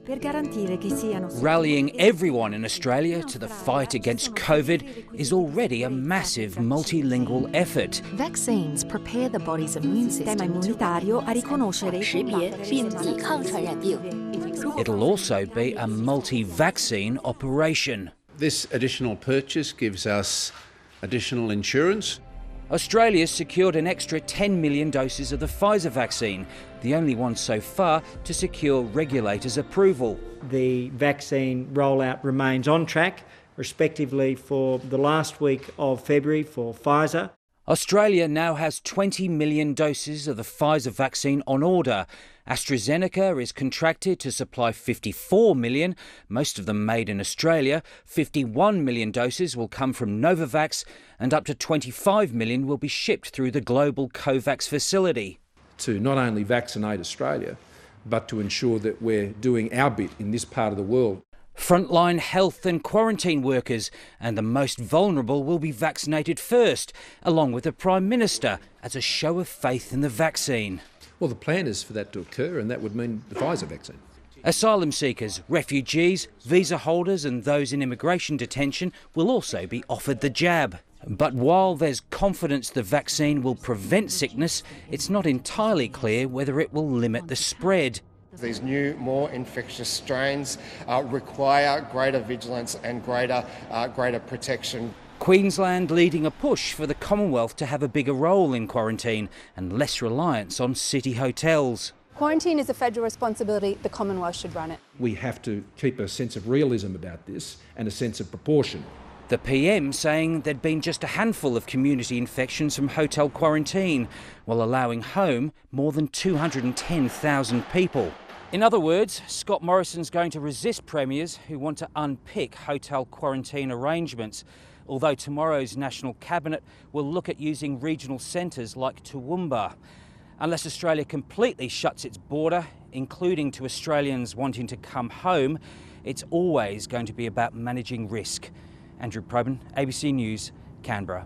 Rallying everyone in Australia to the fight against COVID is already a massive multilingual effort. Vaccines prepare the body's immune system It'll also be a multi-vaccine operation. This additional purchase gives us additional insurance. Australia's secured an extra 10 million doses of the Pfizer vaccine, the only one so far to secure regulators' approval. The vaccine rollout remains on track, respectively for the last week of February for Pfizer. Australia now has 20 million doses of the Pfizer vaccine on order. AstraZeneca is contracted to supply 54 million, most of them made in Australia. 51 million doses will come from Novavax, and up to 25 million will be shipped through the global COVAX facility. To not only vaccinate Australia, but to ensure that we're doing our bit in this part of the world. Frontline health and quarantine workers and the most vulnerable will be vaccinated first, along with the Prime Minister, as a show of faith in the vaccine. Well, the plan is for that to occur, and that would mean the Pfizer vaccine. Asylum seekers, refugees, visa holders and those in immigration detention will also be offered the jab. But while there's confidence the vaccine will prevent sickness, it's not entirely clear whether it will limit the spread. These new, more infectious strains require greater vigilance and greater protection. Queensland leading a push for the Commonwealth to have a bigger role in quarantine and less reliance on city hotels. Quarantine is a federal responsibility. The Commonwealth should run it. We have to keep a sense of realism about this and a sense of proportion. The PM saying there'd been just a handful of community infections from hotel quarantine, while allowing home more than 210,000 people. In other words, Scott Morrison's going to resist premiers who want to unpick hotel quarantine arrangements, although tomorrow's National Cabinet will look at using regional centres like Toowoomba. Unless Australia completely shuts its border, including to Australians wanting to come home, it's always going to be about managing risk. Andrew Probyn, ABC News, Canberra.